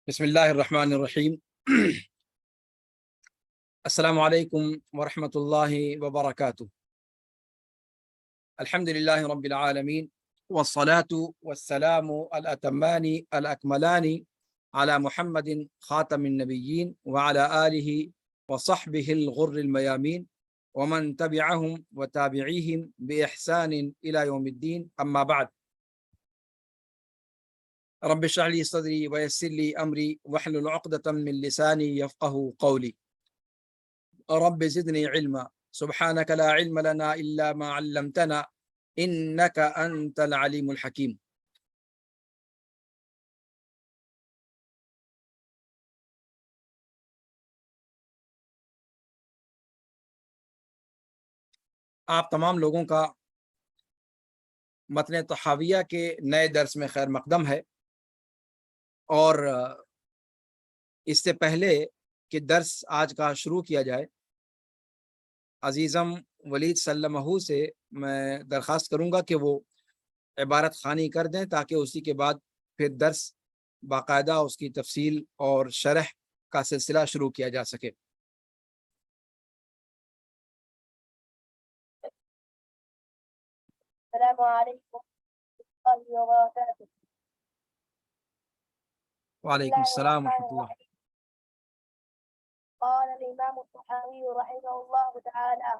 بسم الله الرحمن الرحيم. السلام عليكم ورحمة الله وبركاته. الحمد لله رب العالمين، والصلاة والسلام الأتمان الأكملان على محمد خاتم النبيين وعلى آله وصحبه الغر الميامين ومن تبعهم وتابعيهم بإحسان إلى يوم الدين. أما بعد، رب اشرح لي صدري ويسر لي أمري واحلل عقدة من لساني يفقه قولي. رب زدني علما سبحانك لا علم لنا إلا ما علمتنا إنك أنت العليم الحكيم. آپ تمام لوگوں کا متن طحاویہ کے نئے درس میں خیر مقدم ہے، اور اس سے پہلے کہ درس آج کا شروع کیا جائے، عزیزم ولید سلمہ سے میں درخواست کروں گا کہ وہ عبارت خوانی کر دیں تاکہ اسی کے بعد پھر درس باقاعدہ اس کی تفصیل اور شرح کا سلسلہ شروع کیا جا سکے۔ السلام علیکم ورحمۃ اللہ وبرکاتہ۔ وعلیکم السلام ورحمۃ اللہ۔ قال الإمام الطحاوي رحمه الله تعالى: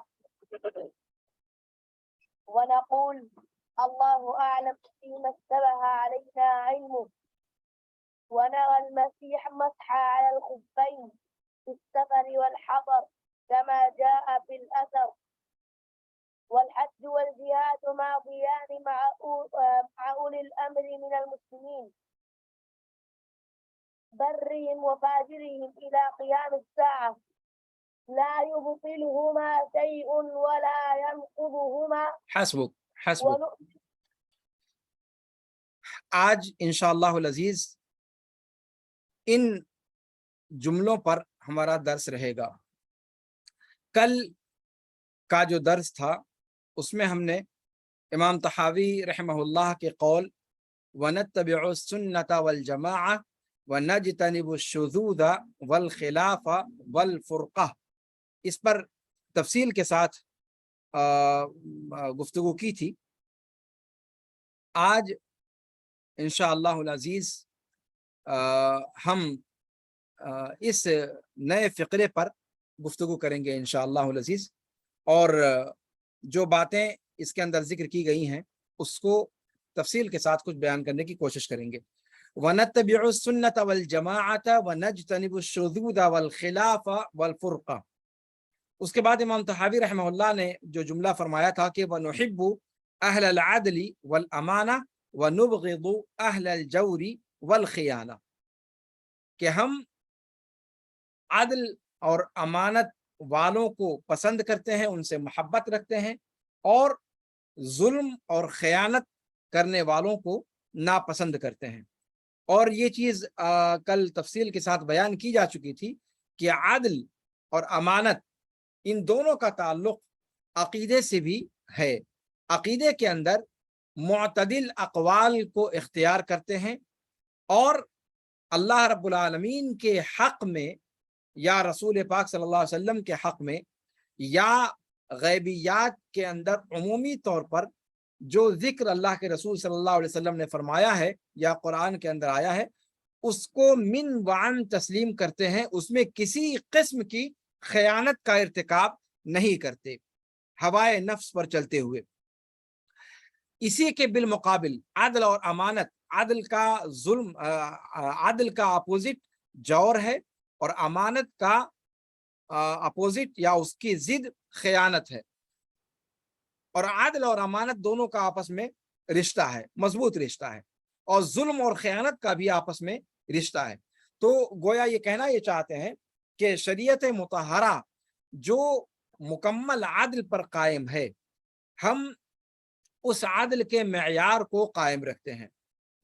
ونقول الله أعلم فيما اشتبه علينا علمه، ونرى المسيح مسح على الخفين في السفر والحضر كما جاء في الأثر، والحج والجهاد ماضيان مع أولي الأمر من المسلمين برهم وفاجرهم إلى قيام الساعة، لا يبطلهما شيء ولا ينقضهما حسبک۔ آج انشاءاللہ العزیز ان جملوں پر ہمارا درس رہے گا۔ کل کا جو درس تھا اس میں ہم نے امام طحاوی رحمہ اللہ کے قول وَنَتَّبِعُ السُّنَّةَ وَالْجَمَاعَةَ وَنَجْتَنِبُ الشُّذُوذَ وَالْخِلَافَ وَالْفُرْقَةَ، اس پر تفصیل کے ساتھ گفتگو کی تھی۔ آج انشاءاللہ العزیز ہم اس نئے فقرے پر گفتگو کریں گے انشاءاللہ العزیز، اور جو باتیں اس کے اندر ذکر کی گئی ہیں اس کو تفصیل کے ساتھ کچھ بیان کرنے کی کوشش کریں گے۔ وَنَتَّبِعُ السُّنَّةَ وَالْجَمَاعَةَ وَنَجْتَنِبُ الشُّذُوذَ وَالْخِلَافَ وَالْفُرْقَةَ۔ اس کے بعد امام طحاوی رحمہ اللہ نے جو جملہ فرمایا تھا کہ وَنُحِبُّ أَهْلَ الْعَدْلِ وَالْأَمَانَةِ وَنُبْغِضُ أَهْلَ الْجَوْرِ وَالْخِيَانَةِ، کہ ہم عدل اور امانت والوں کو پسند کرتے ہیں، ان سے محبت رکھتے ہیں، اور ظلم اور خیانت کرنے والوں کو ناپسند کرتے ہیں۔ اور یہ چیز کل تفصیل کے ساتھ بیان کی جا چکی تھی کہ عدل اور امانت ان دونوں کا تعلق عقیدے سے بھی ہے۔ عقیدے کے اندر معتدل اقوال کو اختیار کرتے ہیں، اور اللہ رب العالمین کے حق میں یا رسول پاک صلی اللہ علیہ وسلم کے حق میں یا غیبیات کے اندر عمومی طور پر جو ذکر اللہ کے رسول صلی اللہ علیہ وسلم نے فرمایا ہے یا قرآن کے اندر آیا ہے اس کو من وعن تسلیم کرتے ہیں، اس میں کسی قسم کی خیانت کا ارتکاب نہیں کرتے، ہوائے نفس پر چلتے ہوئے۔ اسی کے بالمقابل عدل اور امانت، عدل کا اپوزٹ جور ہے، اور امانت کا اپوزٹ یا اس کی ضد خیانت ہے، اور عدل اور امانت دونوں کا آپس میں رشتہ ہے، مضبوط رشتہ ہے، اور ظلم اور خیانت کا بھی آپس میں رشتہ ہے۔ تو گویا یہ کہنا یہ چاہتے ہیں کہ شریعت مطہرہ جو مکمل عدل پر قائم ہے، ہم اس عدل کے معیار کو قائم رکھتے ہیں۔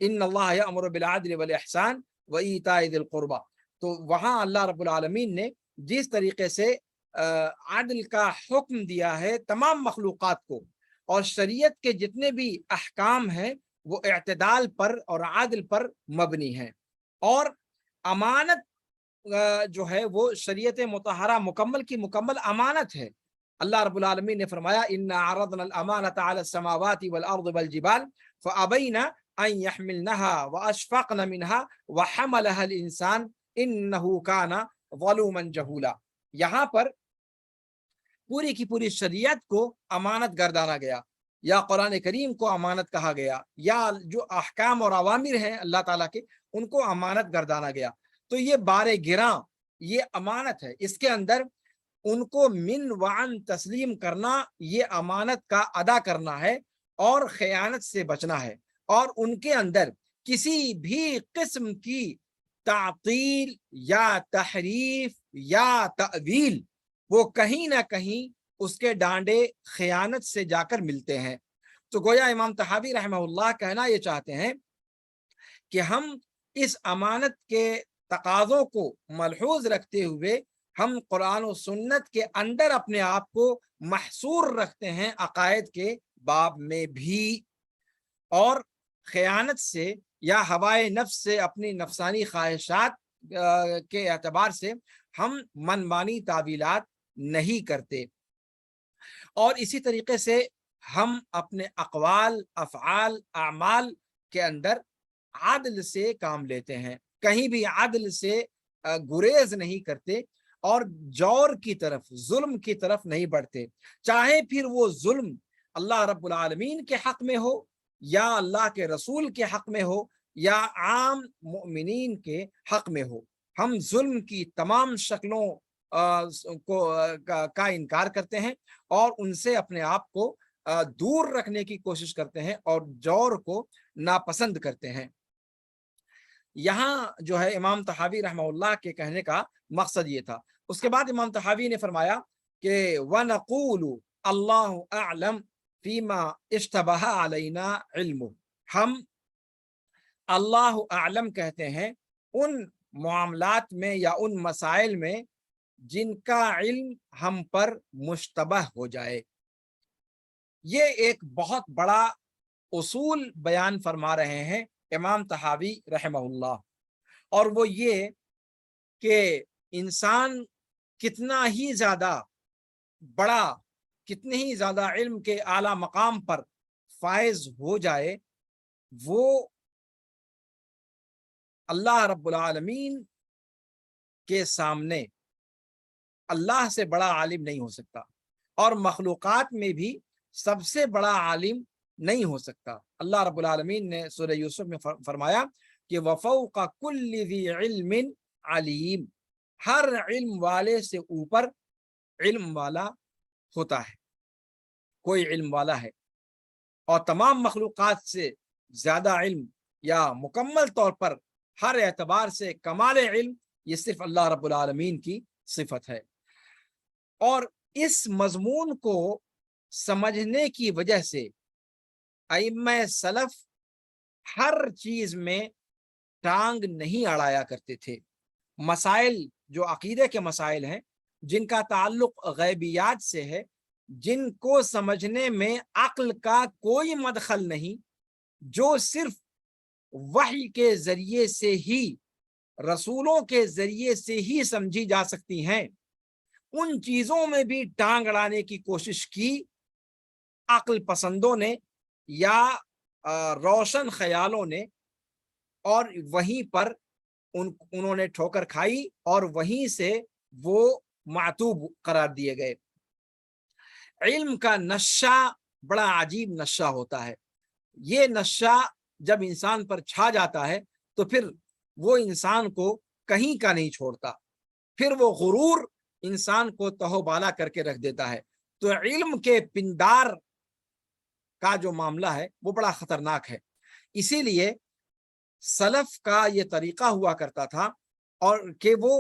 ان اللہ یأمر بالعدل والاحسان وایتاء ذی القربی، تو وہاں اللہ رب العالمین نے جس طریقے سے عدل کا حکم دیا ہے تمام مخلوقات کو، اور شریعت کے جتنے بھی احکام ہیں وہ اعتدال پر اور عدل پر مبنی ہیں، اور अमानत जो है वो शरीयत मुतहरा मुकम्मल की मुकम्मल अमानत है। अल्लाह रब्बुल आलमीन ने फरमाया इन्ना अरदना अल अमानता अला समावाति वल अर्द वल जिबाल फअबैना अन यहमिलनहा व अशफaqna मिनहा व हमलहा अल इंसान इन्नहु काना ज़लूमन जहूला। यहाँ पर पूरी की पूरी शरीयत को अमानत गर्दाना गया, या कुरान करीम को अमानत कहा गया, या जो अहकाम और अवामिर हैं अल्लाह ताला के, उनको अमानत गर्दाना गया। तो ये बारे गिरा, ये अमानत है। इसके अंदर उनको मिन वान तस्लीम करना, ये अमानत का अदा करना है और खयानत से बचना है, और उनके अंदर किसी भी किस्म की तातील या तहरीफ या तअवील वो कहीं ना कहीं उसके डांडे खयानत से जाकर मिलते हैं। तो गोया इमाम तहावी रहमहुल्लाह कहना ये चाहते हैं कि हम इस अमानत के तकाज़ों को मलहूज रखते हुए हम कुरान और सुन्नत के अंदर अपने आप को महसूर रखते हैं, अकायद के बाब में भी, और खयानत से या हवाए नफ्स से, अपनी नफसानी ख्वाहिशात के एतबार से हम मनमानी तावीलात नहीं करते। और इसी तरीके से हम अपने अक़वाल, अफ़आल, अमाल के अंदर आदल से काम लेते हैं, कहीं भी आदल से गुरेज नहीं करते और जौर की तरफ, जुल्म की तरफ नहीं बढ़ते, चाहे फिर वो जुल्म अल्लाह रब्बुल आलमीन के हक में हो, या अल्लाह के रसूल के हक में हो, या आम मुमिनीन के हक में हो। हम जुल्म की तमाम शक्लों का इनकार करते हैं और उनसे अपने आप को दूर रखने की कोशिश करते हैं और जौर को नापसंद करते हैं। यहाँ जो है इमाम तहावी रहमहुल्लाह के कहने का मकसद ये था। उसके बाद इमाम तहावी ने फरमाया कि वनक़ूलु अल्लाहु अअलम फीमा इश्तबहा अलैना इल्मु, हम अल्लाहु अअलम कहते हैं उन मामलात में या उन मसाइल में जिनका इल्म हम पर मुश्तबह हो जाए। ये एक बहुत बड़ा उसूल बयान फरमा रहे हैं इमाम तहावी रहमहुल्लाह, और वो ये कि इंसान कितना ही ज़्यादा बड़ा, कितने ही ज़्यादा इल्म के आला मकाम पर फायज हो जाए, वो अल्लाह रब्बुल आलमीन के सामने अल्लाह से बड़ा आलिम नहीं हो सकता, और मखलूक़ात में भी सबसे बड़ा आलिम नहीं हो सकता। अल्लाह रब्बुल आलमीन ने सूरह यूसुफ में फरमाया कि वफ़ौक़ कुल्लि ज़ी इल्मिन अलीम, हर इल्म वाले से ऊपर इल्म वाला होता है, कोई इल्म वाला है, और तमाम मखलूक़ात से ज़्यादा इल्म या मुकम्मल तौर पर हर एतबार से कमाल इल्म ये सिर्फ अल्लाह रब्बुल आलमीन की सिफत है। और इस मजमून को समझने की वजह से अइम्मा सलफ हर चीज में टांग नहीं अड़ाया करते थे। मसाइल जो अकीदे के मसाइल हैं, जिनका ताल्लुक गैबियात से है, जिनको समझने में अक्ल का कोई मदखल नहीं, जो सिर्फ वही के जरिए से ही, रसूलों के जरिए से ही समझी जा सकती हैं, उन चीजों में भी टांग अड़ाने की कोशिश की अक्ल पसंदों ने या रोशन ख्यालों ने, और वहीं पर उन्होंने ठोकर खाई और वहीं से वो मातूब करार दिए गए। इल्म का नशा बड़ा अजीब नशा होता है। ये नशा जब इंसान पर छा जाता है तो फिर वो इंसान को कहीं का नहीं छोड़ता, फिर वो गुरूर इंसान को तहोबाला करके रख देता है। तो इल्म के पिंडार का जो मामला है वो बड़ा खतरनाक है। इसीलिए सलफ का ये तरीका हुआ करता था, और कि वो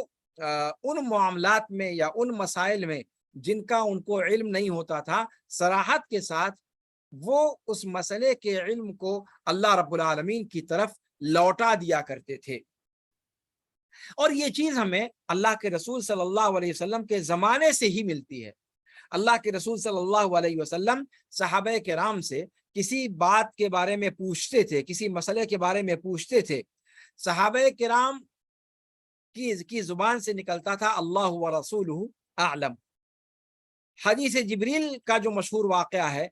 उन मामलात में या उन मसाइल में जिनका उनको इल्म नहीं होता था, सराहत के साथ वो उस मसले के इल्म को अल्लाह रब्बुल आलमीन की तरफ लौटा दिया करते थे। और ये चीज हमें अल्लाह के रसूल सल्लल्लाहु अलैहि वसल्लम के ज़माने से ही मिलती है। अल्लाह के रसूल सल्लल्लाहु अलैहि वसल्लम सहाबा किराम से किसी बात के बारे में पूछते थे, किसी मसले के बारे में पूछते थे। सहाबा किराम کی زبان سے نکلتا تھا اللہ و رسولہ اعلم۔ حدیث جبریل کا جو مشہور واقعہ ہے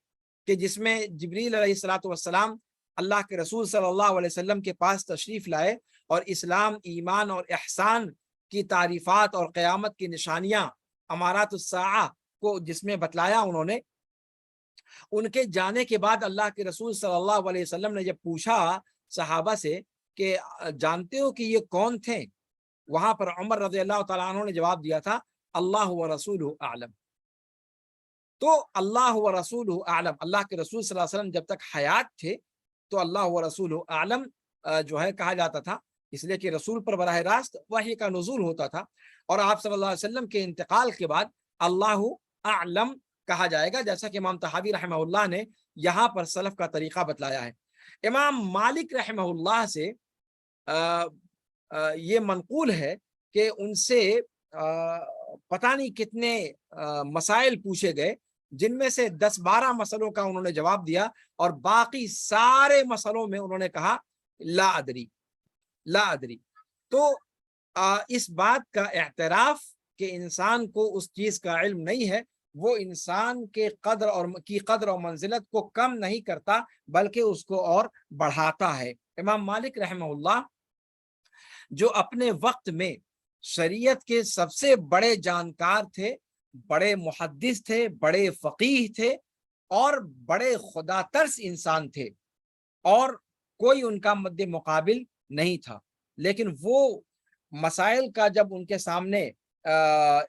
کہ جس میں جبریل علیہ الصلوۃ والسلام اللہ کے رسول صلی اللہ علیہ وسلم کے پاس تشریف لائے اور اسلام، ایمان اور احسان کی تعریفات اور قیامت کی نشانیاں امارات الساعہ کو جس میں بتلایا انہوں نے، ان کے جانے کے بعد اللہ کے رسول صلی اللہ علیہ وسلم نے جب پوچھا صحابہ سے کہ جانتے ہو کہ یہ کون تھے، وہاں پر عمر رضی اللہ تعالیٰ عنہ نے جواب دیا تھا اللہ و رسولہ اعلم۔ تو اللہ و رسولہ اعلم، اللہ کے رسول صلی اللہ علیہ وسلم جب تک حیات تھے تو اللہ و رسولہ اعلم جو ہے کہا جاتا تھا، اس لیے کہ رسول پر براہ راست وحی کا نزول ہوتا تھا، اور آپ صلی اللہ علیہ وسلم کے انتقال کے بعد اللہ اعلم کہا جائے گا، جیسا کہ امام طحاوی رحمہ اللہ نے یہاں پر سلف کا طریقہ بتلایا ہے۔ امام مالک رحمہ اللہ سے یہ منقول ہے کہ ان سے پتہ نہیں کتنے مسائل پوچھے گئے، جن میں سے 10-12 مسئلوں کا انہوں نے جواب دیا، اور باقی سارے مسئلوں میں انہوں نے کہا لا ادری لا ادری۔ تو اس بات کا اعتراف کہ انسان کو اس چیز کا علم نہیں ہے، وہ انسان کے قدر اور منزلت کو کم نہیں کرتا بلکہ اس کو اور بڑھاتا ہے۔ امام مالک رحمہ اللہ جو اپنے وقت میں شریعت کے سب سے بڑے جانکار تھے، بڑے محدث تھے، بڑے فقیہ تھے، اور بڑے خدا ترس انسان تھے، اور کوئی ان کا مد مقابل نہیں تھا، لیکن وہ مسائل کا جب ان کے سامنے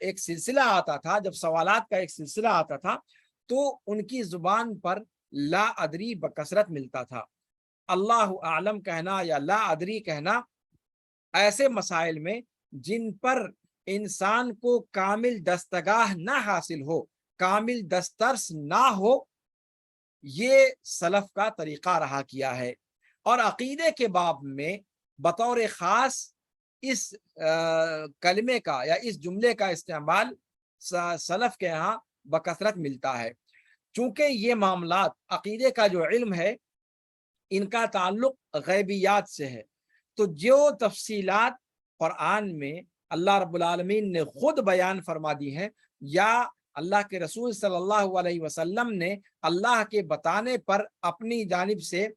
ایک سلسلہ آتا تھا، جب سوالات کا ایک سلسلہ آتا تھا، تو ان کی زبان پر لا ادری بکثرت ملتا تھا۔ اللہ اعلم کہنا یا لا ادری کہنا ایسے مسائل میں جن پر انسان کو کامل دستگاہ نہ حاصل ہو، کامل دسترس نہ ہو، یہ سلف کا طریقہ رہا کیا ہے۔ اور عقیدے کے باب میں بطور خاص اس کلمے کا یا اس جملے کا استعمال سلف کے ہاں بکثرت ملتا ہے، چونکہ یہ معاملات عقیدے کا جو علم ہے ان کا تعلق غیبیات سے ہے، تو جو تفصیلات قرآن میں اللہ رب العالمین نے خود بیان فرما دی ہیں، یا اللہ کے رسول صلی اللہ علیہ وسلم نے اللہ کے بتانے پر اپنی جانب سے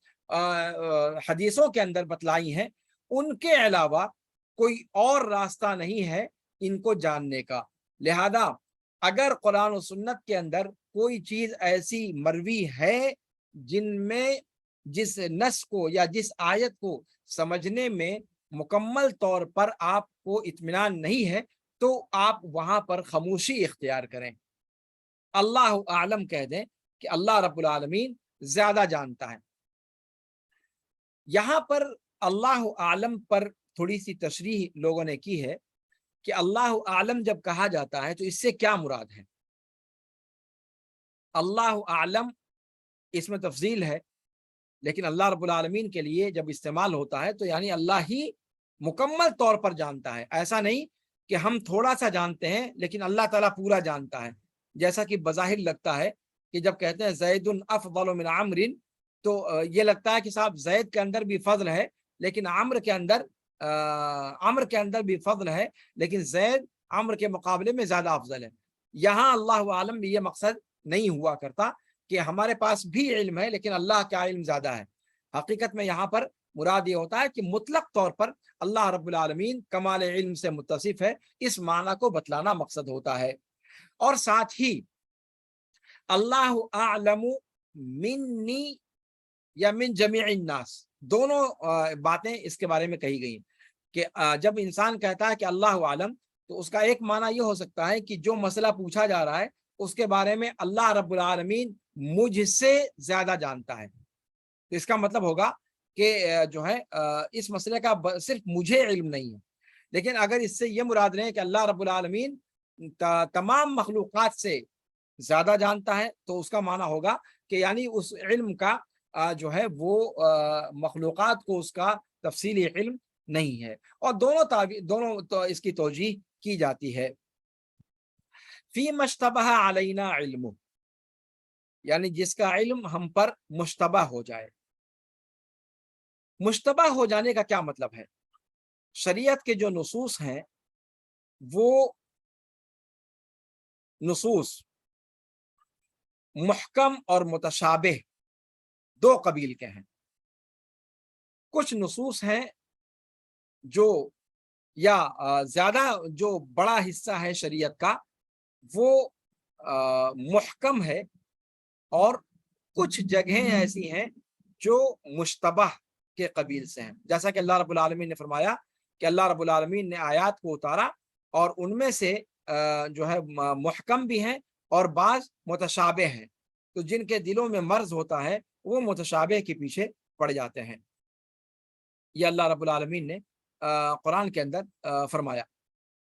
حدیثوں کے اندر بتلائی ہیں، ان کے علاوہ کوئی اور راستہ نہیں ہے ان کو جاننے کا۔ لہذا اگر قرآن و سنت کے اندر کوئی چیز ایسی مروی ہے جن میں جس نص کو یا جس آیت کو سمجھنے میں مکمل طور پر آپ کو اطمینان نہیں ہے، تو آپ وہاں پر خاموشی اختیار کریں، اللہ اعلم کہہ دیں کہ اللہ رب العالمین زیادہ جانتا ہے۔ یہاں پر اللہ اعلم پر تھوڑی سی تشریح لوگوں نے کی ہے کہ اللہ اعلم جب کہا جاتا ہے تو اس سے کیا مراد ہے۔ اللہ اعلم اس میں تفضیل ہے، لیکن اللہ رب العالمین کے لیے جب استعمال ہوتا ہے تو یعنی اللہ ہی مکمل طور پر جانتا ہے، ایسا نہیں کہ ہم تھوڑا سا جانتے ہیں لیکن اللہ تعالیٰ پورا جانتا ہے، جیسا کہ بظاہر لگتا ہے کہ جب کہتے ہیں زید افضل من عمر، تو یہ لگتا ہے کہ صاحب زید کے اندر بھی فضل ہے، لیکن عمر کے اندر بھی فضل ہے، لیکن زید عمر کے مقابلے میں زیادہ افضل ہے۔ یہاں اللہ عالم بھی یہ مقصد نہیں ہوا کرتا کہ ہمارے پاس بھی علم ہے لیکن اللہ کا علم زیادہ ہے۔ حقیقت میں یہاں پر مراد یہ ہوتا ہے کہ مطلق طور پر اللہ رب العالمین کمال علم سے متصف ہے، اس معنی کو بتلانا مقصد ہوتا ہے۔ اور ساتھ ہی اللہ اعلم منی یا من جمیع الناس، دونوں باتیں اس کے بارے میں کہی گئی کہ جب انسان کہتا ہے کہ اللہ عالم، تو اس کا ایک معنی یہ ہو سکتا ہے کہ جو مسئلہ پوچھا جا رہا ہے اس کے بارے میں اللہ رب العالمین مجھ سے زیادہ جانتا ہے، تو اس کا مطلب ہوگا کہ جو ہے اس مسئلے کا صرف مجھے علم نہیں ہے۔ لیکن اگر اس سے یہ مراد رہے کہ اللہ رب العالمین تمام مخلوقات سے زیادہ جانتا ہے، تو اس کا معنی ہوگا کہ یعنی اس علم کا جو ہے وہ مخلوقات کو اس کا تفصیلی علم نہیں ہے، اور دونوں تو اس کی توجیہ کی جاتی ہے۔ فی مشتبہ علینا علم، یعنی جس کا علم ہم پر مشتبہ ہو جائے۔ مشتبہ ہو جانے کا کیا مطلب ہے؟ शरीयत के जो नसूस हैं वो नसूस मुहकम और मुतशाबिह दो कबील के हैं। कुछ नसूस हैं जो या ज्यादा जो बड़ा हिस्सा है शरीयत का वो मुहकम है, और कुछ जगहें ऐसी हैं जो मुश्तबह के कबील से हैं। जैसा कि अल्लाह रब्बुल आलमीन ने फरमाया कि अल्लाह रब्बुल आलमीन ने आयात को उतारा और उनमें से जो है मुहकम भी हैं और बाज मुतशाबे हैं, तो जिनके दिलों में मर्ज होता है वो मुतशाबे के पीछे पड़ जाते हैं। ये अल्लाह रब्बुल आलमीन ने कुरान के अंदर फरमाया,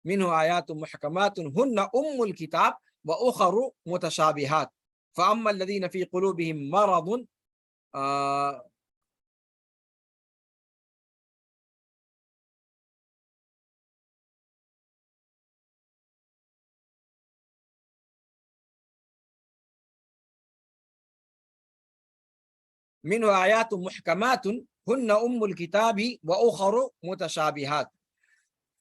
मिन्हु आयातुम मुहकमातुन हुन्ना उम्मुल किताब व उखरु मुतशाबिहात फअम्मा अल्लज़ीना फ़ी क़ुलूबिहिम मरदुन मिन्हु आयातुम मुहकमातुन हुन्ना उम्मुल किताबी व उखरु मुतशाबिहात।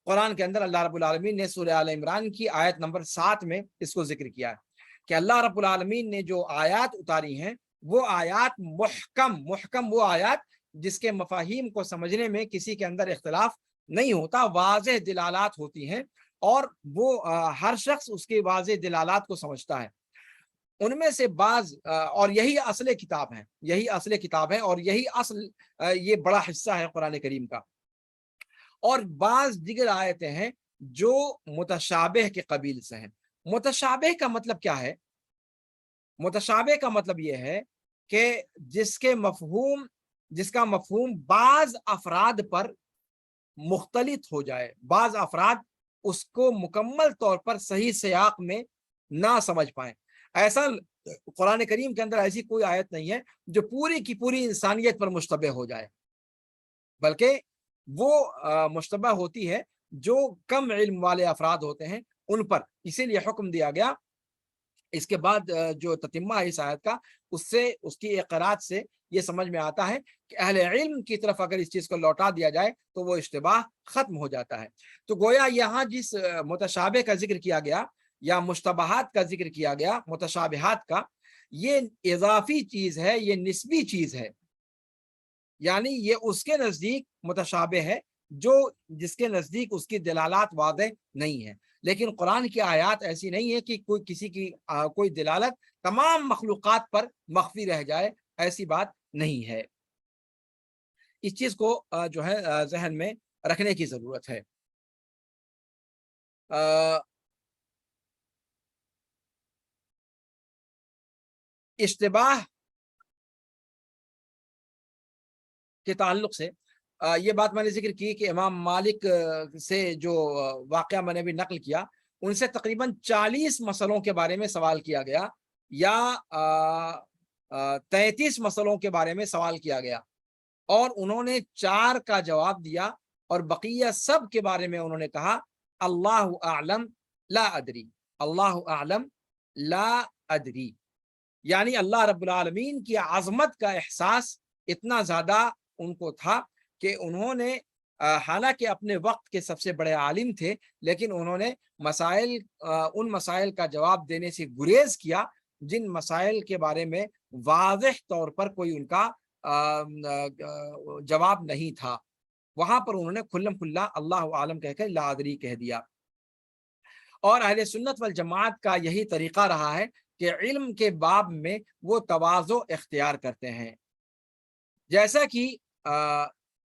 कुरान के अंदर अल्लाह रब्बुल आलमीन ने सूरह आल इमरान की आयत नंबर 7 में इसको जिक्र किया है कि अल्लाह रब्बुल आलमीन ने जो आयत उतारी हैं वो आयत मुहकम वो आयत जिसके मफाहीम को समझने में किसी के अंदर इख्तिलाफ नहीं होता, वाज़ेह दिलालात होती हैं और वो हर शख्स उसके वाज़ेह दिलालात को समझता है। उनमें से बाज और यही असले किताब है, यही असले किताब है और यही असल ये बड़ा हिस्सा है कुरान करीम का। और बाज दिगर आयतें हैं जो मुतशाबिह के कबील से हैं। मुतशाबिह का मतलब क्या है? मुतशाबिह का मतलब यह है कि जिसका मफहूम बाज अफराद पर मुख्तलित हो जाए, बाज अफराद उसको मुकम्मल तौर पर सही सियाक में ना समझ पाए। ऐसा कुरान करीम के अंदर ऐसी कोई आयत नहीं है जो पूरी की पूरी इंसानियत पर मुश्तबह हो जाए, बल्कि वो मुश्तबह होती है जो कम इल्म वाले अफराद होते हैं उन पर। इसीलिए हुक्म दिया गया। इसके बाद जो ततिम्मा है इस आयत का, उससे उसकी इक़रात से ये समझ में आता है कि अहले इल्म की तरफ अगर इस चीज़ को लौटा दिया जाए तो वो इश्तिबाह खत्म हो जाता है। तो गोया यहाँ जिस मुतशाबिह का जिक्र किया गया या मुश्तबहात का जिक्र किया गया, मुतशाबिहात का, ये इजाफी चीज़ है, ये निस्बी चीज़ है, यानी ये उसके नज़दीक मुतशाबिह है जो जिसके नज़दीक उसकी दलालात वाज़ेह नहीं है। लेकिन कुरान की आयत ऐसी नहीं है कि कोई किसी की कोई दलालत तमाम मखलूक़ात पर मख्फी रह जाए, ऐसी बात नहीं है। इस चीज़ को जो है ज़हन में रखने की ज़रूरत है। इश्तिबाह के ताल्लुक से ये बात मैंने जिक्र की कि इमाम मालिक से जो वाक़या मैंने भी नक़ल किया, उनसे तकरीबन 40 मसलों के बारे में सवाल किया गया या 33 मसलों के बारे में सवाल किया गया और उन्होंने 4 का जवाब दिया और बकिया सब के बारे में उन्होंने कहा अल्लाहु आलम ला अदरी, अल्लाहु आलम ला अदरी। यानी अल्लाह रब्बुल आलमीन की आज़मत का एहसास इतना ज़्यादा उनको था कि उन्होंने हालांकि अपने वक्त के सबसे बड़े आलिम थे, लेकिन उन्होंने उन मसाइल का जवाब देने से गुरेज किया जिन मसाइल के बारे में वाज़ेह तौर पर कोई उनका जवाब नहीं था। वहां पर उन्होंने खुल्लम खुल्ला अल्लाह आलम कहकर ला अदरी कह दिया। और अहले सुन्नत वल जमात का यही तरीका रहा है कि इल्म के बाब में वो तवाज़ो इख्तियार करते हैं, जैसा कि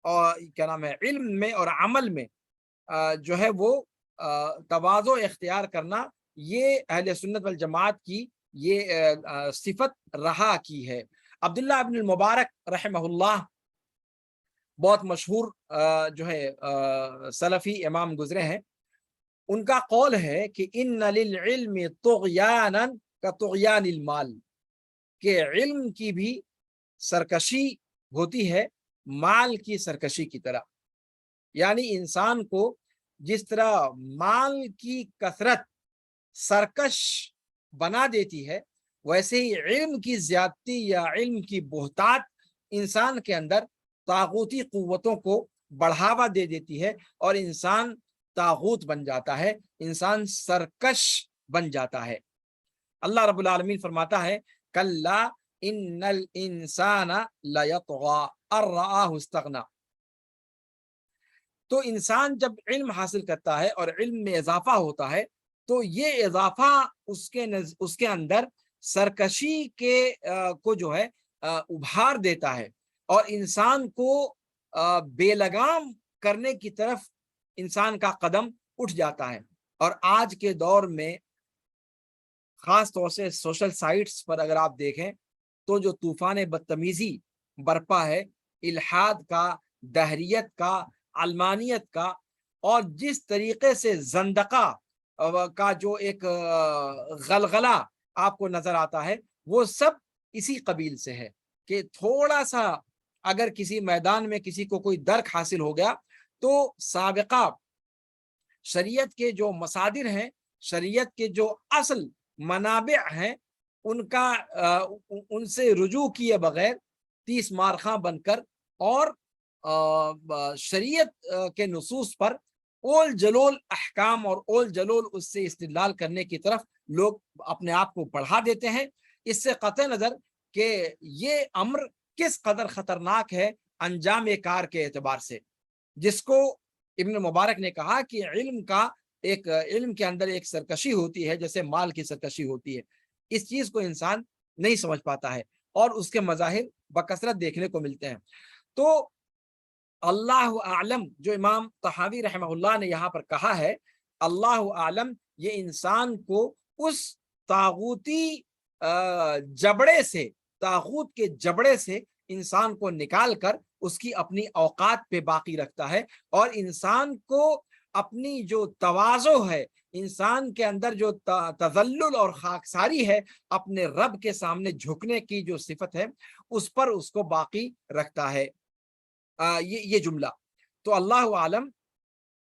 और क्या नाम है, इल्म में और अमल में जो है वो तवाज़ो इख्तियार करना ये अहले सुन्नत वल जमात की ये सिफत रहा की है। अब्दुल्लाह इब्न मुबारक रहमहुल्लाह बहुत मशहूर जो है सलफ़ी इमाम गुजरे हैं। उनका कौल है कि इन्न लिल इल्मि तुग़यानन का तुग़यानिल माल, के इल्म की भी सरकशी होती है माल की सरकशी की तरह। यानी इंसान को जिस तरह माल की कसरत सरकश बना देती है, वैसे ही इल्म की ज्यादती या इल्म की बोहतात इंसान के अंदर तागूती कुव्वतों को बढ़ावा दे देती है और इंसान तागूत बन जाता है, इंसान सरकश बन जाता है। अल्लाह रब्बुल आलमीन फरमाता है कल्ला इन्नल इंसाना लयतगा अर्रआहु इस्तगना। तो इंसान जब इल्म हासिल करता है और इल्म में इजाफा होता है तो ये इजाफा उसके अंदर सरकशी के को जो है उभार देता है और इंसान को बेलगाम करने की तरफ इंसान का कदम उठ जाता है। और आज के दौर में खास तौर से सोशल साइट्स पर अगर आप देखें तो जो तूफान बदतमीजी बरपा है, इल्हाद का, दहरियत का, अलमानियत का, और जिस तरीके से जंदका का जो एक गलगला आपको नजर आता है, वो सब इसी कबील से है कि थोड़ा सा अगर किसी मैदान में किसी को कोई दर्क हासिल हो गया तो साबिका शरीयत के जो मसादिर हैं, शरीयत के जो असल मनाबे हैं, उनसे रुजू किए बगैर 30 मारखा बनकर और शरीयत के नुसूस पर ओल जलोल अहकाम और ओल जलोल उससे इस्तिदलाल करने की तरफ लोग अपने आप को बढ़ा देते हैं। इससे कतई नजर कि ये अम्र किस कदर खतरनाक है अंजाम कार के एतबार से, जिसको इब्न मुबारक ने कहा कि इल्म के अंदर एक सरकशी होती है जैसे माल की सरकशी होती है। इस चीज को इंसान नहीं समझ पाता है और उसके मज़ाहिर बकसरत देखने को मिलते हैं। तो अल्लाह आलम जो इमाम तहावी रहमहुल्लाह ने यहाँ पर कहा है, अल्लाह आलम, ये इंसान को उस तागूती जबड़े से, तागूत के जबड़े से इंसान को निकाल कर उसकी अपनी औकात पे बाकी रखता है और इंसान को अपनी जो तवाज़ो है, इंसान के अंदर जो तज़ल्लुल और खाकसारी है, अपने रब के सामने झुकने की जो सिफत है, उस पर उसको बाकी रखता है। ये जुमला तो अल्लाह आलम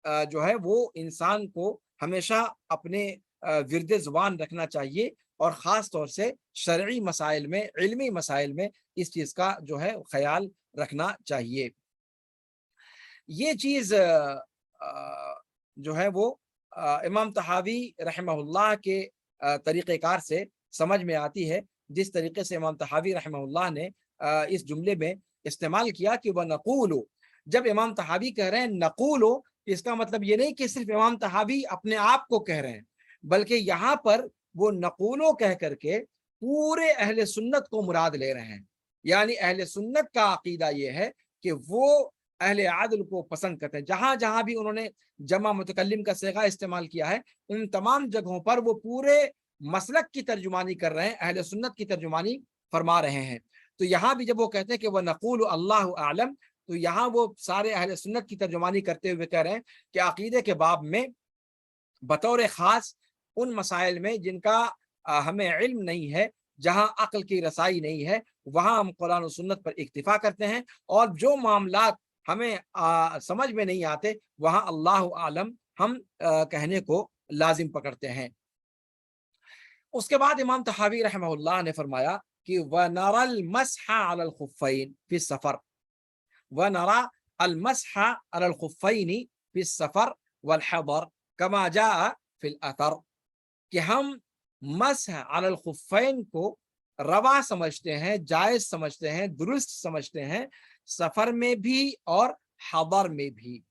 जो है वो इंसान को हमेशा अपने विरदे ज़ुबान रखना चाहिए और ख़ास तौर से शरई मसाइल में, इल्मी मसाइल में इस चीज़ का जो है ख्याल रखना चाहिए। ये चीज़ जो है वो इमाम तहावी रहमहुल्लाह के तरीक़ेकार से समझ में आती है, जिस तरीके से इमाम तहावी रहमहुल्लाह ने इस जुमले में इस्तेमाल किया कि वह नक़ूलो। जब इमाम तहावी कह रहे हैं नक़ूलो, इसका मतलब ये नहीं कि सिर्फ इमाम तहावी अपने आप को कह रहे हैं, बल्कि यहाँ पर वो नक़ूलो कह करके पूरे अहले सुन्नत को मुराद ले रहे हैं। यानी अहले सुन्नत का अकीदा ये है कि वो अहले आदल को पसंद करते हैं। जहां जहां भी उन्होंने जमा मुतकल्लिम का सेगा इस्तेमाल किया है, उन तमाम जगहों पर वो पूरे मसलक की तर्जुमानी कर रहे हैं, अहले सुन्नत की तर्जुमानी फरमा रहे हैं। तो यहाँ भी जब वो कहते हैं कि वह नक़ूल अल्लाहु आलम, तो यहाँ वो सारे अहले सुन्नत की तर्जुमानी करते हुए कह रहे हैं कि अकीदे के बाब में बतौर ख़ास उन मसाइल में जिनका हमें इल्म नहीं है, जहाँ अक्ल की रसाई नहीं है, वहाँ हम कुरान और सुन्नत पर इक्तिफा करते हैं और जो मामलात हमें समझ में नहीं आते वहाँ अल्लाह आलम हम कहने को लाजिम पकड़ते हैं। उसके बाद इमाम तहावी रहमहुल्लाह ने फरमाया कि व नरल मसहा अलल खुफ़ैन फी सफ़र, व नरा अल मसहा अलल खुफ़ैन फी सफ़र वल हदर कमा जाअ फिल अथर, कि हम मसह अलल खुफ़ैन को रवा समझते हैं, जायज समझते हैं, दुरुस्त समझते हैं, सफर में भी और हदर में भी,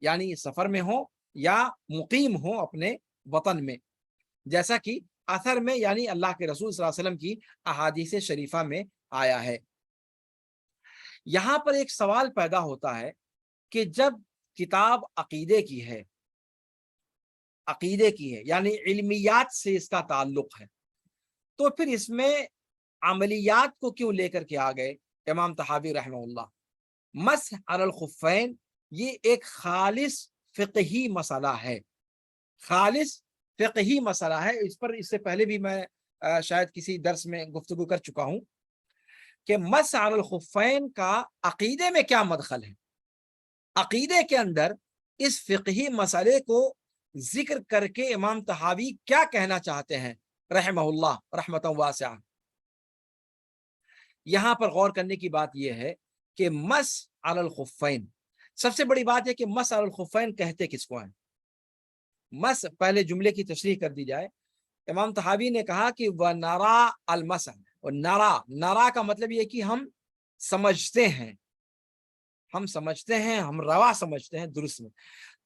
यानी सफर में हो या मुकीम हो अपने वतन में, जैसा कि असर में यानी अल्लाह के रसूल सल्लल्लाहु अलैहि वसल्लम की अहादीस शरीफा में आया है। यहाँ पर एक सवाल पैदा होता है कि जब किताब अकीदे की है, अकीदे की है यानी इल्मियात से इसका ताल्लुक है, तो फिर इसमें अमलियात को क्यों लेकर के आ गए इमाम तहावी रहमहुल्लाह? मसह अलल खुफ़ैन ये एक खालिस फ़िक़ही मसला है, खालिस फ़िक़ही मसला है। इस पर इससे पहले भी मैं शायद किसी दर्स में गुफ्तगू कर चुका हूँ कि मसह अलल खुफ़ैन का अकीदे में क्या मदखल है। अकीदे के अंदर इस फ़िक़ही मसले को जिक्र करके इमाम तहावी क्या कहना चाहते हैं रहमहुल्लाह रहमतन वासिआ। यहाँ पर गौर करने की बात यह है कि मस अलल खुफ़ैन سب سے بڑی بات ہے کہ مس علی الخفین کہتے کس کو ہیں؟ مس، پہلے جملے کی تشریح کر دی جائے. امام طحاوی نے کہا کہ وَنَرَا الْمَسَ، اور نرا کا مطلب یہ کہ ہم سمجھتے ہیں، ہم سمجھتے ہیں، ہم روا سمجھتے ہیں درست میں.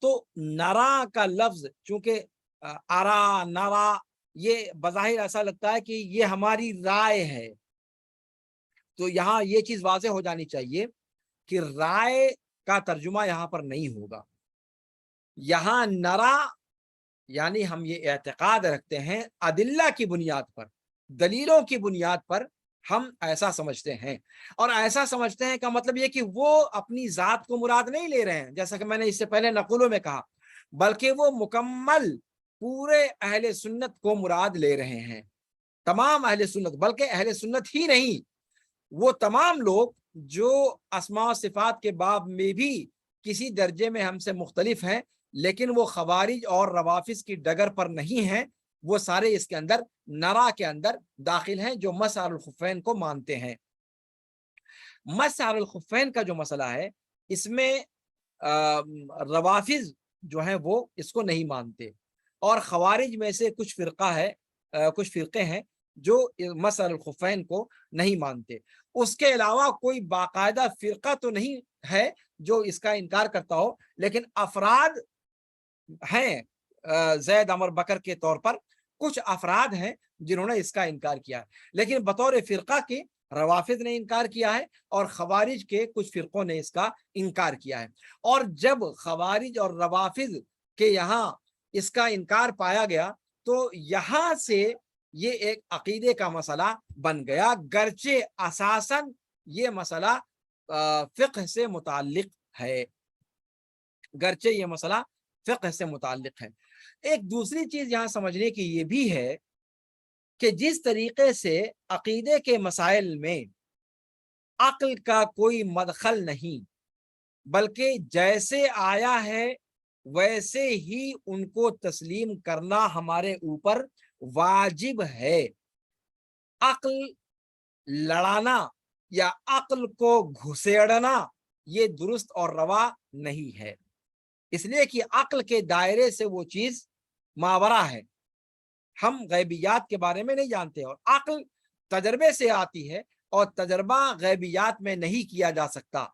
تو نرا کا لفظ چونکہ ارا نرا یہ بظاہر ایسا لگتا ہے کہ یہ ہماری رائے ہے، تو یہاں یہ چیز واضح ہو جانی چاہیے کہ رائے کا ترجمہ یہاں پر نہیں ہوگا. یہاں نرا یعنی ہم یہ اعتقاد رکھتے ہیں ادلہ کی بنیاد پر، دلیلوں کی بنیاد پر ہم ایسا سمجھتے ہیں. اور ایسا سمجھتے ہیں کا مطلب یہ کہ وہ اپنی ذات کو مراد نہیں لے رہے ہیں، جیسا کہ میں نے اس سے پہلے نقولوں میں کہا، بلکہ وہ مکمل پورے اہل سنت کو مراد لے رہے ہیں، تمام اہل سنت، بلکہ اہل سنت ہی نہیں، وہ تمام لوگ جو اسماء و صفات کے باب میں بھی کسی درجے میں ہم سے مختلف ہیں لیکن وہ خوارج اور روافظ کی ڈگر پر نہیں ہیں، وہ سارے اس کے اندر نرا کے اندر داخل ہیں جو مس علی الخفین کو مانتے ہیں. مس علی الخفین کا جو مسئلہ ہے اس میں روافظ جو ہیں وہ اس کو نہیں مانتے، اور خوارج میں سے کچھ فرقے ہیں جو مس علی الخفین کو نہیں مانتے. اس کے علاوہ کوئی باقاعدہ فرقہ تو نہیں ہے جو اس کا انکار کرتا ہو، لیکن افراد ہیں زید عمر بکر کے طور پر کچھ افراد ہیں جنہوں نے اس کا انکار کیا ہے، لیکن بطور فرقہ کے روافظ نے انکار کیا ہے اور خوارج کے کچھ فرقوں نے اس کا انکار کیا ہے. اور جب خوارج اور روافظ کے یہاں اس کا انکار پایا گیا تو یہاں سے یہ ایک عقیدے کا مسئلہ بن گیا، گرچہ اساساً یہ مسئلہ فقہ سے متعلق ہے، گرچہ یہ مسئلہ فقہ سے متعلق ہے. ایک دوسری چیز یہاں سمجھنے کی یہ بھی ہے کہ جس طریقے سے عقیدے کے مسائل میں عقل کا کوئی مدخل نہیں، بلکہ جیسے آیا ہے ویسے ہی ان کو تسلیم کرنا ہمارے اوپر واجب ہے. عقل لڑانا یا عقل کو گھسیڑنا یہ درست اور روا نہیں ہے، اس لیے کہ عقل کے دائرے سے وہ چیز ماورا ہے. ہم غیبیات کے بارے میں نہیں جانتے، اور عقل تجربے سے آتی ہے اور تجربہ غیبیات میں نہیں کیا جا سکتا،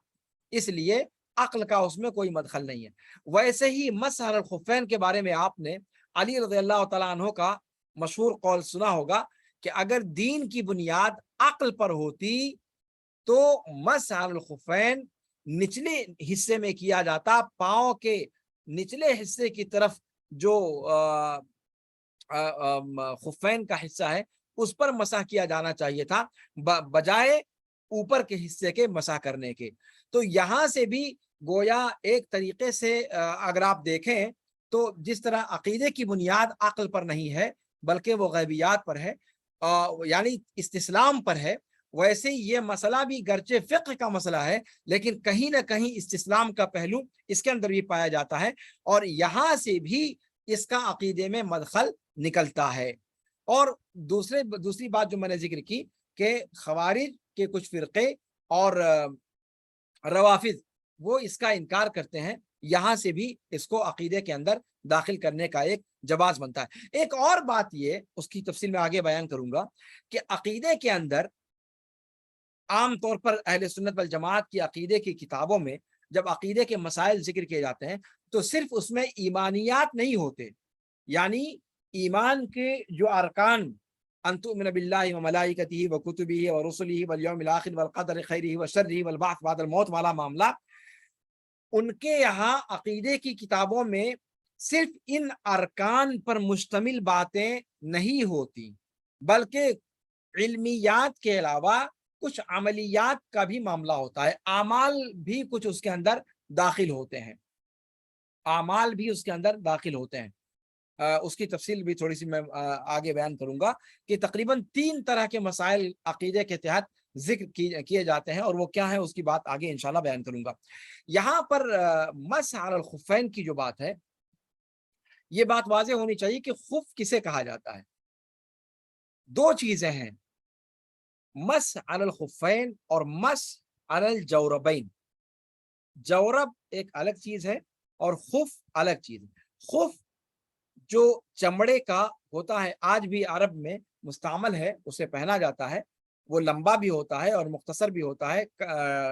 اس لیے عقل کا اس میں کوئی مدخل نہیں ہے. ویسے ہی مس علی الخفین کے بارے میں آپ نے علی رضی اللہ تعالیٰ عنہ کا مشہور قول سنا ہوگا کہ اگر دین کی بنیاد عقل پر ہوتی تو مس علی الخفین نچلے حصے میں کیا جاتا، پاؤں کے نچلے حصے کی طرف جو خفین کا حصہ ہے اس پر مسح کیا جانا چاہیے تھا بجائے اوپر کے حصے کے مسح کرنے کے. تو یہاں سے بھی گویا ایک طریقے سے اگر آپ دیکھیں تو جس طرح عقیدے کی بنیاد عقل پر نہیں ہے بلکہ وہ غیبیات پر ہے، یعنی استسلام پر ہے، ویسے ہی یہ مسئلہ بھی گرچہ فقہ کا مسئلہ ہے لیکن کہیں نہ کہیں استسلام کا پہلو اس کے اندر بھی پایا جاتا ہے، اور یہاں سے بھی اس کا عقیدے میں مدخل نکلتا ہے. اور دوسری بات جو میں نے ذکر کی کہ خوارج کے کچھ فرقے اور روافظ وہ اس کا انکار کرتے ہیں، یہاں سے بھی اس کو عقیدے کے اندر داخل کرنے کا ایک جواز بنتا ہے. ایک اور بات یہ اس کی تفصیل میں آگے بیان کروں گا کہ عقیدے کے اندر عام طور پر اہل سنت والجماعت کی عقیدے کی کتابوں میں جب عقیدے کے مسائل ذکر کیے جاتے ہیں تو صرف اس میں ایمانیات نہیں ہوتے، یعنی ایمان کے جو ارکان ان تؤمن باللہ وملائکتہ وکتبہ ورسلہ والیوم الآخر والقدر خیرہ وشرہ والبعث بعد الموت والا معاملہ، ان کے یہاں عقیدے کی کتابوں میں صرف ان ارکان پر مشتمل باتیں نہیں ہوتی بلکہ علمیات کے علاوہ کچھ عملیات کا بھی معاملہ ہوتا ہے، اعمال بھی کچھ اس کے اندر داخل ہوتے ہیں، اعمال بھی اس کے اندر داخل ہوتے ہیں. اس کی تفصیل بھی تھوڑی سی میں آگے بیان کروں گا کہ تقریباً 3 طرح کے مسائل عقیدے کے تحت ذکر کیے جاتے ہیں، اور وہ کیا ہیں اس کی بات آگے انشاءاللہ بیان کروں گا. یہاں پر مس علی الخفین کی جو بات ہے یہ بات واضح ہونی چاہیے کہ خف کسے کہا جاتا ہے. 2 چیزیں ہیں، مس علی الخفین اور مس علی الجوربین. जौरब एक अलग चीज है और खुफ अलग चीज है। खुफ जो चमड़े का होता है, आज भी अरब में मुस्तामल है, उसे पहना जाता है। वो लंबा भी होता है और मुख्तसर भी होता है,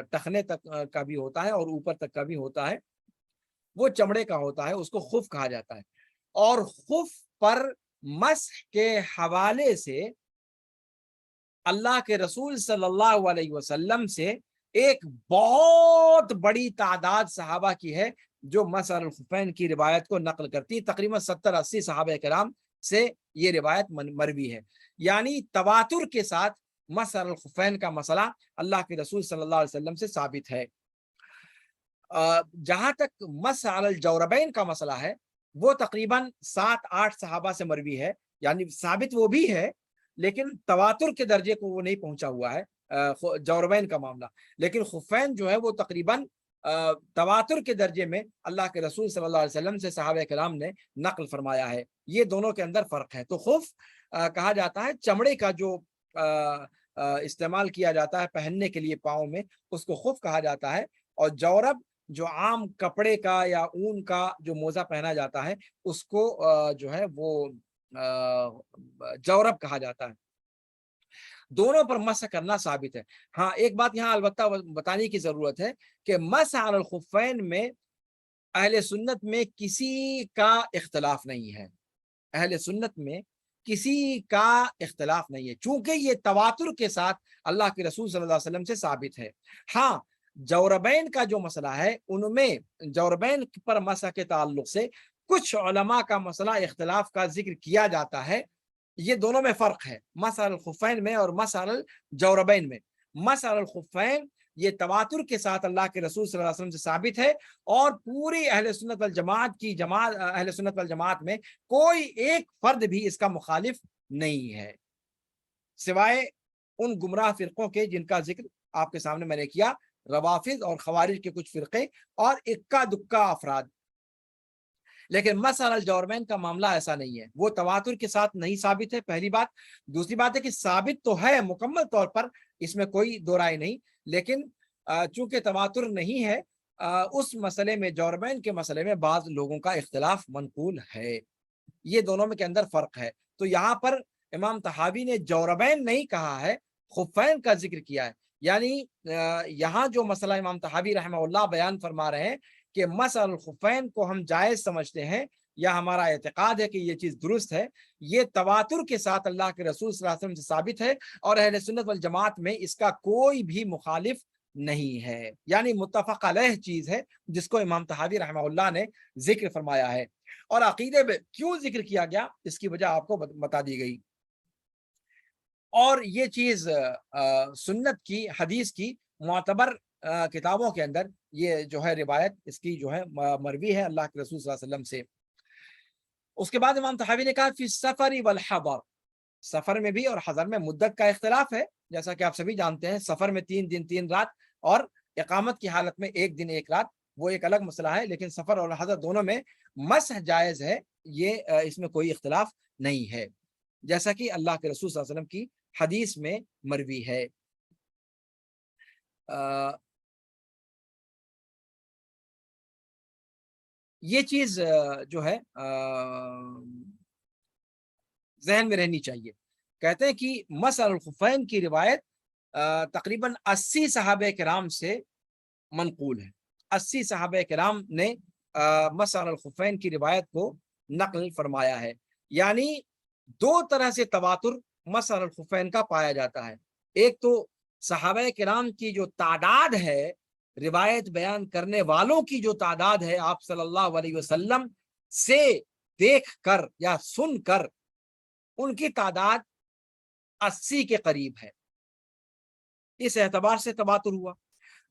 टखने तक का भी होता है और ऊपर तक का भी होता है। वो चमड़े का होता है, उसको खुफ कहा जाता है। और खुफ पर मस्ह के हवाले से अल्लाह के रसूल सल्लल्लाहु अलैहि वसल्लम से एक बहुत बड़ी तादाद सहाबा की है जो मसअ अल खुफैन की रिवायत को नकल करती है। तकरीबन 70-80 सहाबा कराम से ये रिवायत मरवी है। यानी तवातुर के साथ मसअ अल खुफैन का मसला अल्लाह के रसूल सल्लल्लाहु अलैहि वसल्लम से साबित है। जहां तक मसअ अल जौरबैन का मसला है, वो तकरीबन 7-8 सहाबा से मरवी है। यानी साबित वो भी है, लेकिन तवातुर के दर्जे को वो नहीं पहुंचा हुआ है जौरबैन का मामला। लेकिन खुफैन जो है वो तकरीबन तवातुर के दर्जे में अल्लाह के रसूल सल्लल्लाहु अलैहि वसल्लम से सहाबा कराम ने नकल फरमाया है। ये दोनों के अंदर फर्क है। तो खुफ कहा जाता है चमड़े का जो इस्तेमाल किया जाता है पहनने के लिए पाँव में, उसको खुफ कहा जाता है। और जौरब जो आम कपड़े का या ऊन का जो मोजा पहना जाता है, उसको जो है वो जौरब कहा जाता है। दोनों पर मस्ह करना साबित है। हाँ, एक बात यहाँ अलबत्ता बताने की जरूरत है कि मस्ह अलल खुफैन में अहले सुन्नत में किसी का इख्तलाफ नहीं है। अहले सुन्नत में किसी का इख्तलाफ नहीं है, चूंकि ये तवातुर के साथ अल्लाह के रसूल सल्लल्लाहु अलैहि वसल्लम से साबित है। हाँ, जौरबैन का जो मसला है, उनमें जौरबैन पर मसह के ताल्लुक से कुछ उलमा का मसला इख्तलाफ का जिक्र किया जाता है। ये दोनों में फर्क है, मसह अल खुफैन में और मसह अल जौरबैन में। मसह अल खुफैन ये तवातुर के साथ अल्लाह के रसूल सल्लल्लाहु अलैहि वसल्लम से साबित है और पूरी अहले सुन्नत वल जमात की अहले सुन्नत वल जमात में कोई एक फर्द भी इसका मुखालिफ नहीं है, सिवाय उन गुमराह फिरकों के जिनका जिक्र आपके सामने मैंने किया, रवाफिज और खवारिज के कुछ फिरके और इक्का दुक्का अफराद। लेकिन मसअ अल जौरबैन का मामला ऐसा नहीं है, वो तवातुर के साथ नहीं साबित है, पहली बात। दूसरी बात है कि साबित तो है मुकम्मल तौर पर, इसमें कोई दो राय नहीं, लेकिन चूंकि तवातुर नहीं है, उस मसले में, जौरबैन के मसले में बाज लोगों का इख्तिलाफ मनकूल है। ये दोनों में के अंदर फर्क है। तो यहाँ पर इमाम तहावी ने जौरबैन नहीं कहा है, खुफैन का जिक्र किया है। यानी यहाँ जो मसला इमाम तहावी रहमहुल्लाह बयान फरमा रहे हैं कि मसअ अल खुफैन को हम जायज समझते हैं या हमारा एतकाद है कि ये चीज दुरुस्त है, ये तवातुर के साथ अल्लाह के रसूल सल्लल्लाहु अलैहि वसल्लम से साबित है और अहले सुन्नत वल जमात में इसका कोई भी मुखालिफ नहीं है। यानी मुत्तफक अलैह चीज है जिसको इमाम तहावी रहमहुल्लाह ने जिक्र फरमाया है। और अकीदे में क्यों जिक्र किया गया, इसकी वजह आपको बता दी गई। और ये चीज सुन्नत की, हदीस की मुअतबर किताबों के अंदर ये जो है रिवायत इसकी जो है मरवी है अल्लाह के रसूल सल्लल्लाहु अलैहि वसल्लम से। उसके बाद इमाम तहावी ने कहा फी सफर वल हदर, सफर में भी और हजर में मुद्दत का इख्तिलाफ है। जैसा कि आप सभी जानते हैं, सफर में 3 दिन 3 रात और इकामत की हालत में 1 दिन 1 रात, वो एक अलग मसला है। लेकिन सफर और हजर दोनों में मसह जायज है, ये इसमें कोई इख्तिलाफ नहीं है, जैसा कि अल्लाह के रसूल सल्लल्लाहु अलैहि वसल्लम की हदीस में मरवी है। ये चीज जो है जहन में रहनी चाहिए। कहते हैं कि मसअ अल खुफैन की रिवायत तकरीबन 80 सहाबे किराम से मनकूल है। 80 सहाबे किराम ने मसअ अल खुफैन की रिवायत को नकल फरमाया है। यानी दो तरह से तवातुर मसअ अल खुफैन का पाया जाता है। एक तो सहाबे किराम की जो तादाद है, रिवायत बयान करने वालों की जो तादाद है, आप सल्लल्लाहु अलैहि वसल्लम से देख कर या सुनकर उनकी तादाद 80 के करीब है, इस एतबार से तवातुर हुआ।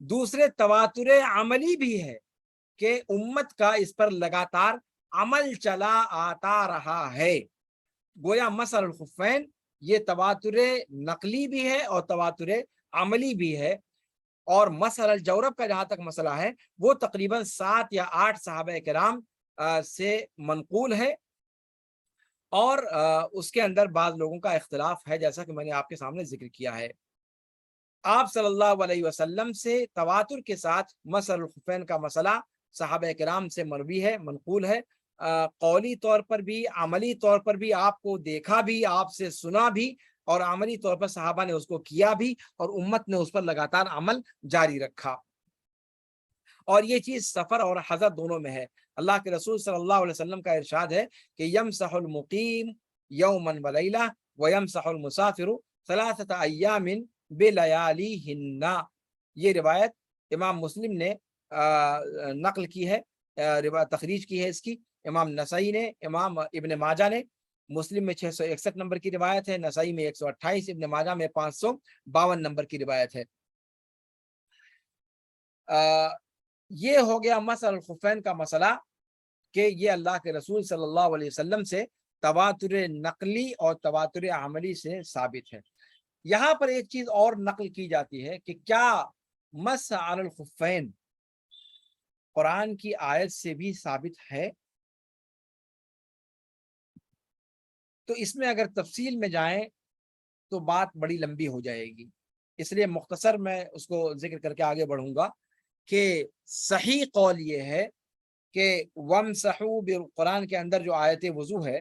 दूसरे तवातुर अमली भी है कि उम्मत का इस पर लगातार अमल चला आता रहा है। गोया मसअ अल खुफैन ये तवातुर नकली भी है और तवातुर अमली भी है। और मसअ अल जौरब का जहां तक मसला है, वो तकरीबन 7 या 8 सहाबा किराम से मनकूल है और उसके अंदर बाज लोगों का इख्तिलाफ है, जैसा कि मैंने आपके सामने जिक्र किया है। آپ صلی اللہ علیہ وسلم سے تواتر کے ساتھ مسح الخفین کا مسئلہ صحابہ کرام سے مروی ہے، منقول ہے، قولی طور پر بھی، عملی طور پر بھی، آپ کو دیکھا بھی، آپ سے سنا بھی، اور عملی طور پر صحابہ نے اس کو کیا بھی، اور امت نے اس پر لگاتار عمل جاری رکھا۔ اور یہ چیز سفر اور حضر دونوں میں ہے۔ اللہ کے رسول صلی اللہ علیہ وسلم کا ارشاد ہے کہ یمسح المقیم یوما ولیلہ ویمسح المسافر ثلاثۃ ایام بلیالیہن۔ یہ روایت امام مسلم نے نقل کی ہے، تخریج کی ہے اس کی، امام نسائی نے، امام ابن ماجہ نے۔ مسلم میں 661 نمبر کی روایت ہے، نسائی میں 128، ابن ماجہ میں 552 نمبر کی روایت ہے۔ یہ ہو گیا مسح الخفین کا مسئلہ کہ یہ اللہ کے رسول صلی اللہ علیہ وسلم سے تواتر نقلی اور تواتر عملی سے ثابت ہے۔ یہاں پر ایک چیز اور نقل کی جاتی ہے کہ کیا مسح علی الخفین قرآن کی آیت سے بھی ثابت ہے؟ تو اس میں اگر تفصیل میں جائیں تو بات بڑی لمبی ہو جائے گی، اس لیے مختصر میں اس کو ذکر کر کے آگے بڑھوں گا کہ صحیح قول یہ ہے کہ وَامْسَحُوا، قرآن کے اندر جو آیت وضو ہے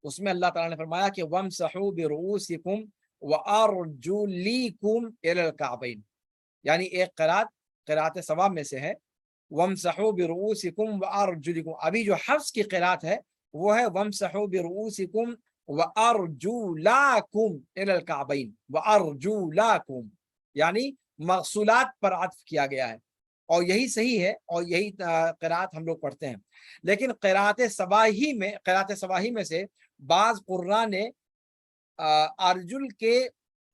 اس میں اللہ تعالیٰ نے فرمایا کہ وَامْسَحُوا بِرُؤُوسِكُمْ وَأَرْجُلِكُمْ إِلَى الْكَعْبَيْن، یعنی ایک قرأت ثواب میں سے ہے وَامْسَحُوا بِرُؤُوسِكُمْ وَأَرْجُلِكُمْ، ابھی جو حفظ کی قرأت ہے وہ ہے وَامْسَحُوا بِرُؤُوسِكُمْ وَأَرْجُلَكُمْ إِلَى الْكَعْبَيْن، وَأَرْجُلَكُمْ، یعنی مغسولات پر عطف کیا گیا ہے، اور یہی صحیح ہے، اور یہی قرأت ہم لوگ پڑھتے ہیں۔ لیکن قرأت سواہی میں سے بعض قراء نے ارجل کے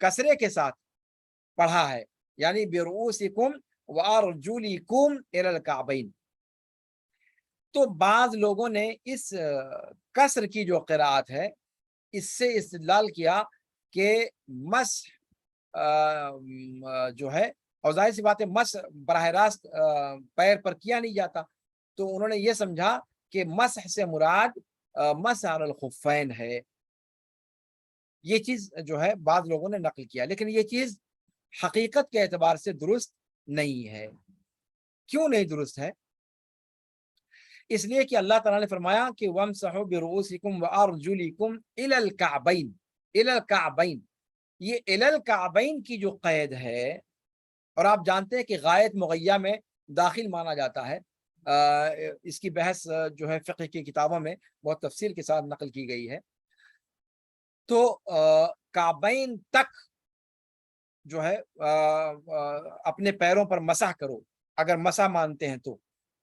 کسرے کے ساتھ پڑھا ہے، یعنی برؤوسکم وارجلکم الی الکعبین۔ تو بعض لوگوں نے اس کسر کی جو قرأت ہے اس سے استدلال کیا کہ مسح جو ہے، اور ظاہر سی بات ہے مسح براہ راست پیر پر کیا نہیں جاتا، تو انہوں نے یہ سمجھا کہ مسح سے مراد مسح علی الخفین ہے۔ یہ چیز جو ہے بعض لوگوں نے نقل کیا، لیکن یہ چیز حقیقت کے اعتبار سے درست نہیں ہے۔ کیوں نہیں درست ہے؟ اس لیے کہ اللہ تعالیٰ نے فرمایا کہ وَامْسَحُوا بِرُؤُوسِكُمْ وَأَرْجُلِكُمْ إِلَى الْكَعْبَيْن، إِلَى الْكَعْبَيْن، یہ إِلَى الْكَعْبَيْن کی جو قید ہے، اور آپ جانتے ہیں کہ غایت مغیہ میں داخل مانا جاتا ہے، اس کی بحث جو ہے فقہ کی کتابوں میں بہت تفصیل کے ساتھ نقل کی گئی ہے۔ تو کعبین تک جو ہے اپنے پیروں پر مسح کرو اگر مسح مانتے ہیں تو،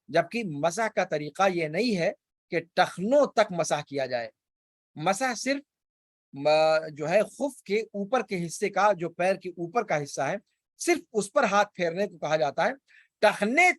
جبکہ مسح کا طریقہ یہ نہیں ہے کہ ٹخنوں تک مسح کیا جائے۔ مسح صرف جو ہے خف کے اوپر کے حصے کا، جو پیر کے اوپر کا حصہ ہے، صرف اس پر ہاتھ پھیرنے کو کہا جاتا ہے، ٹخنے